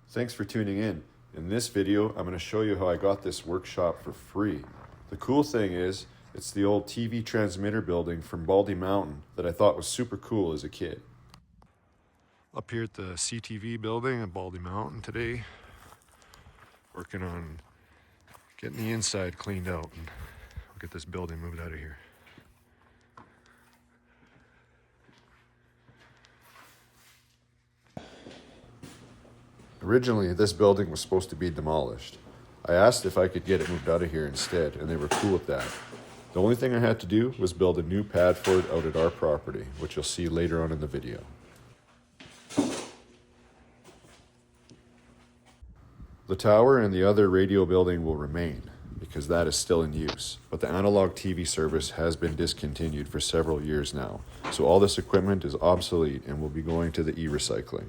Thanks for tuning in. In this video, I'm going to show you how I got this workshop for free. The cool thing is, it's the old TV transmitter building from Baldy Mountain that I thought was super cool as a kid. Up here at the CTV building at Baldy Mountain today, working on getting the inside cleaned out and we'll get this building moved out of here. Originally, this building was supposed to be demolished. I asked if I could get it moved out of here instead, and they were cool with that. The only thing I had to do was build a new pad for it out at our property, which you'll see later on in the video. The tower and the other radio building will remain, because that is still in use, but the analog TV service has been discontinued for several years now, so all this equipment is obsolete and will be going to the e-recycling.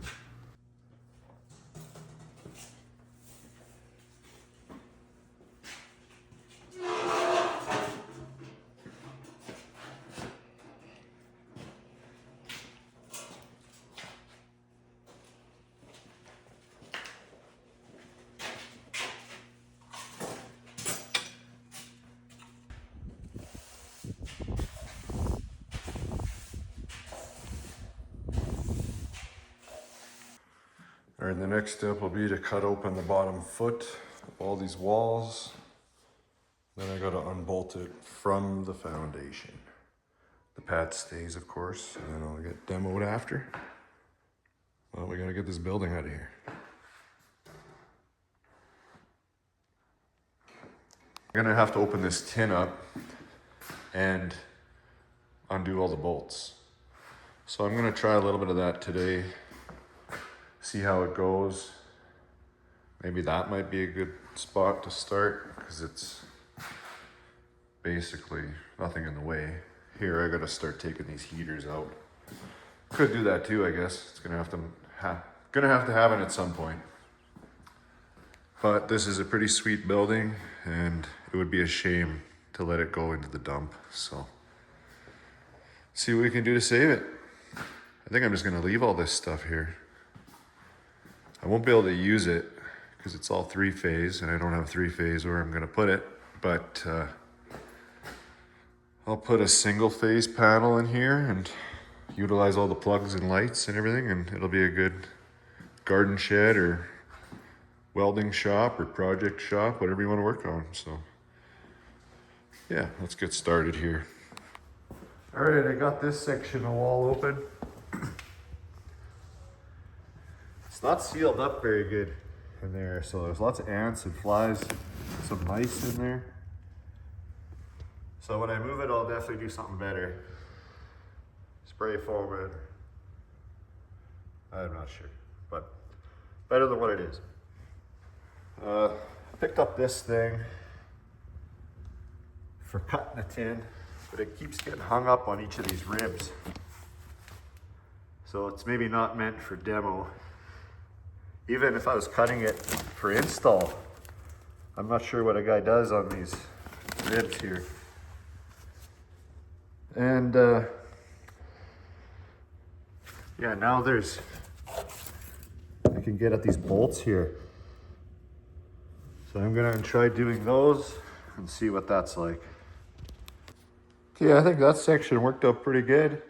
All right, the next step will be to cut open the bottom foot of all these walls. Then I gotta unbolt it from the foundation. The pad stays, of course, and then I'll get demoed after. Well, we gotta get this building out of here. I'm gonna have to open this tin up and undo all the bolts. So I'm gonna try a little bit of that today. See how it goes. Maybe that might be a good spot to start because it's basically nothing in the way. Here, I gotta start taking these heaters out. Could do that too, I guess. It's gonna have to happen at some point. But this is a pretty sweet building and it would be a shame to let it go into the dump. So, see what we can do to save it. I think I'm just gonna leave all this stuff here. I won't be able to use it because it's all three-phase and I don't have three-phase where I'm gonna put it, but I'll put a single-phase panel in here and utilize all the plugs and lights and everything, and it'll be a good garden shed or welding shop or project shop, whatever you want to work on. So yeah, let's get started here. All right, I got this section of wall open. It's not sealed up very good in there, so there's lots of ants and flies, some mice in there. So when I move it, I'll definitely do something better. Spray foam it. I'm not sure, but better than what it is. I picked up this thing for cutting a tin, but it keeps getting hung up on each of these ribs. So it's maybe not meant for demo. Even if I was cutting it for install, I'm not sure what a guy does on these ribs here. And yeah, now I can get at these bolts here. So I'm gonna try doing those and see what that's like. Okay, I think that section worked out pretty good.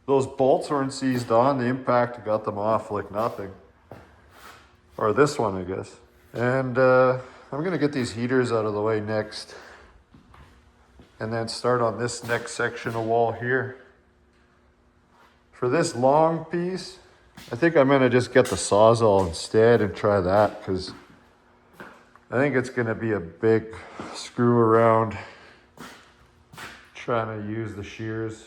Those bolts weren't seized on, the impact got them off like nothing. Or this one, I guess. And I'm gonna get these heaters out of the way next. And then start on this next section of wall here. For this long piece, I think I'm gonna just get the Sawzall instead and try that, because I think it's gonna be a big screw around trying to use the shears.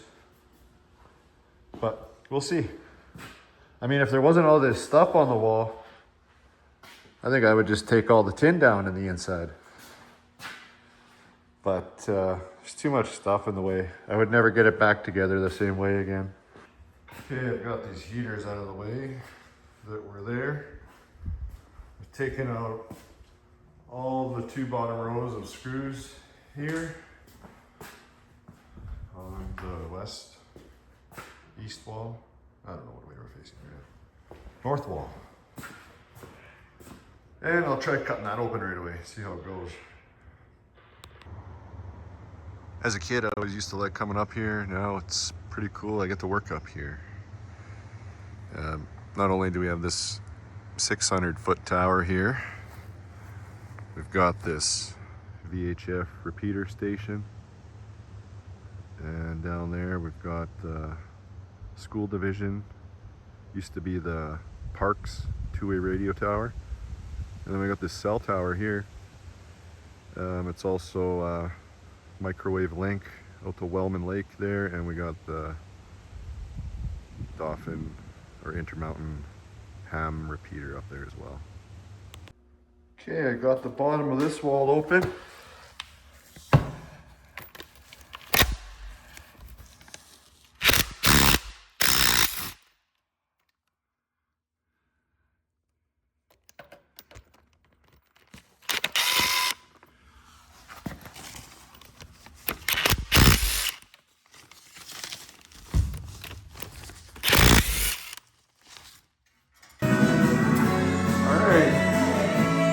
But we'll see. I mean, if there wasn't all this stuff on the wall, I think I would just take all the tin down in the inside. But there's too much stuff in the way. I would never get it back together the same way again. Okay, I've got these heaters out of the way that were there. I've taken out all the two bottom rows of screws here on the east wall. I don't know what way we're facing here. North wall. And I'll try cutting that open right away, see how it goes. As a kid, I always used to like coming up here. Now it's pretty cool. I get to work up here. Not only do we have this 600-foot tower here, we've got this VHF repeater station. And down there we've got the school division. Used to be the Parks two-way radio tower. And then we got this cell tower here. It's also microwave link out to Wellman Lake there, and we got the Dauphin or Intermountain ham repeater up there as well. Okay, I got the bottom of this wall open.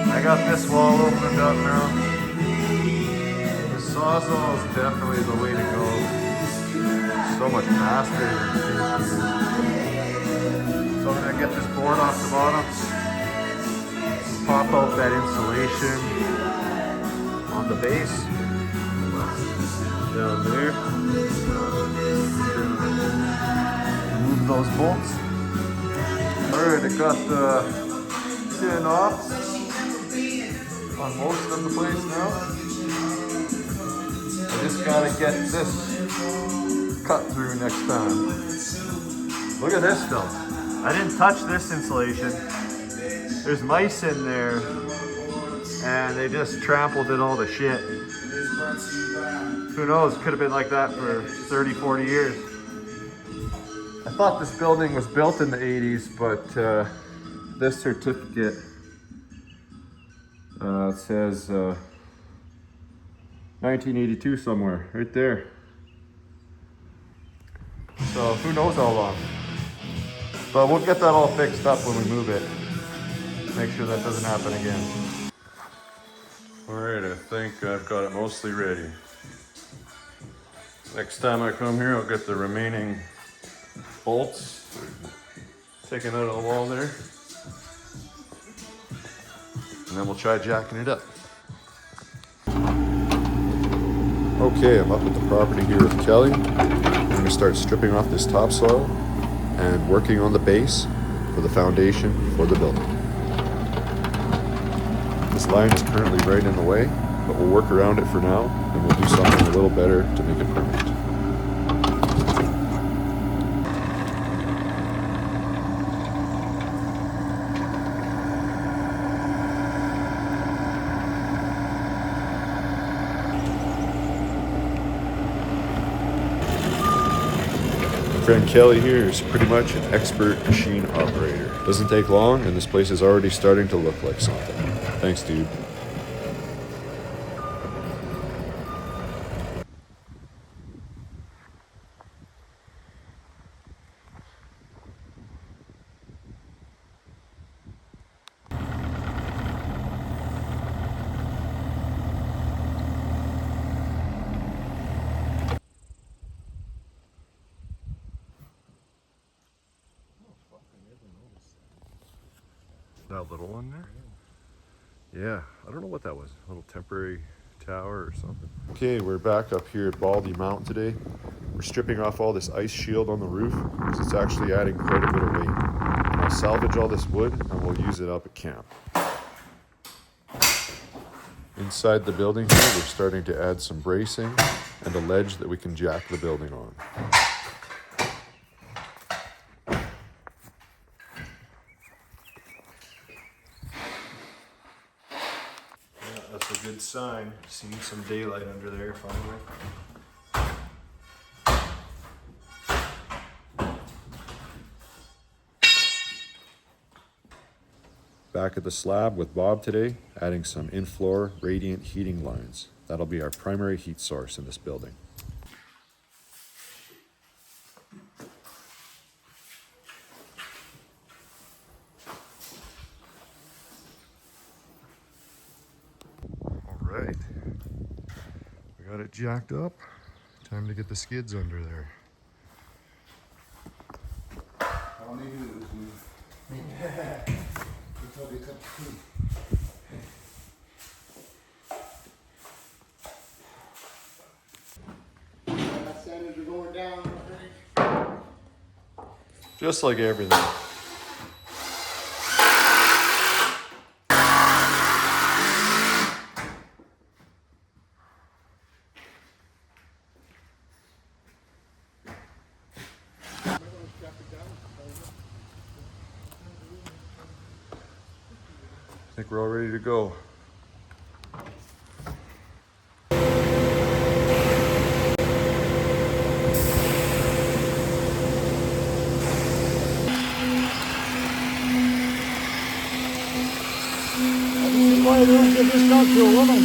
I got this wall opened up now. The Sawzall is definitely the way to go. So much faster than So I'm gonna get this board off the bottom, pop out that insulation on the base down there. Remove those bolts. Alright, I got the tin off on most of the place now. I just gotta get this cut through next time. Look at this stuff. I didn't touch this insulation. There's mice in there and they just trampled in all the shit. Who knows, could have been like that for 30, 40 years. I thought this building was built in the 80s, but this certificate it says 1982 somewhere, right there. So who knows how long. But we'll get that all fixed up when we move it. Make sure that doesn't happen again. Alright, I think I've got it mostly ready. Next time I come here, I'll get the remaining bolts taken out of the wall there. And then we'll try jacking it up. Okay, I'm up at the property here with Kelly. I'm going to start stripping off this topsoil and working on the base for the foundation for the building. This line is currently right in the way, but we'll work around it for now and we'll do something a little better to make it permanent. Friend Kelly here is pretty much an expert machine operator. Doesn't take long and this place is already starting to look like something. Thanks, dude. That little one there? Yeah, I don't know what that was. A little temporary tower or something. Okay, we're back up here at Baldy Mountain today. We're stripping off all this ice shield on the roof because it's actually adding quite a bit of weight. I'll salvage all this wood and we'll use it up at camp. Inside the building here, we're starting to add some bracing and a ledge that we can jack the building on. That's a good sign. Seeing some daylight under there finally. Back at the slab with Bob today, adding some in-floor radiant heating lines. That'll be our primary heat source in this building. Got it jacked up. Time to get the skids under there. All they do is move. Until they cut the teeth. Sanders are going down. Just like everything. I think we're all ready to go. Why you don't give this dog to a woman?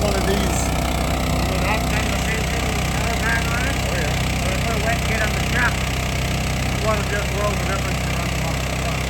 One of these. Want to just roll the difference and run them off the front.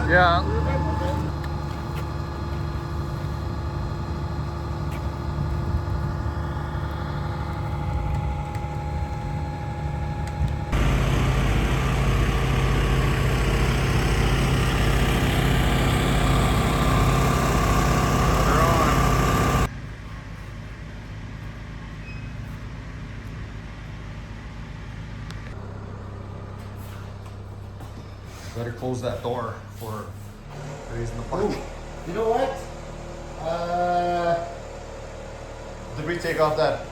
Yeah. Better close that door for raising the punch. You know what? Did we take off that?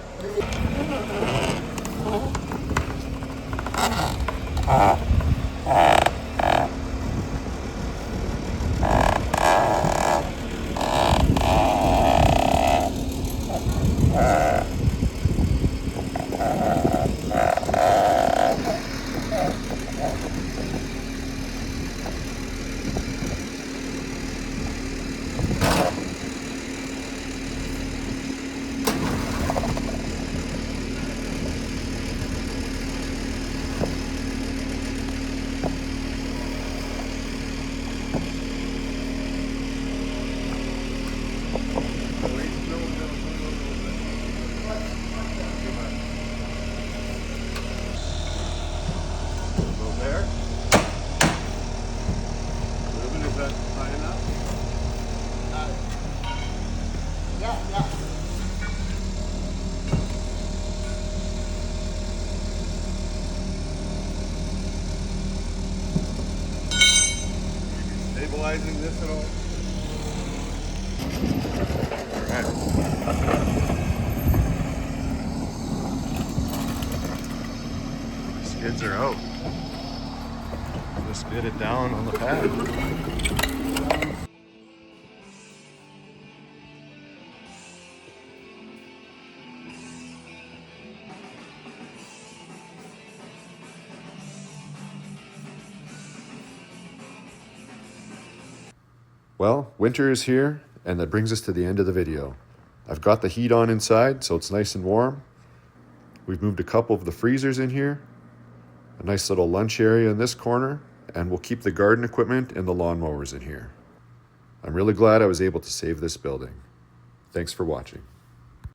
There. Ruben, is that high enough? Yeah. Stabilizing this at all? Alright. Skids are out. Just get it down on the pad. Well, winter is here, and that brings us to the end of the video. I've got the heat on inside, so it's nice and warm. We've moved a couple of the freezers in here, a nice little lunch area in this corner, and we'll keep the garden equipment and the lawnmowers in here. I'm really glad I was able to save this building. Thanks for watching.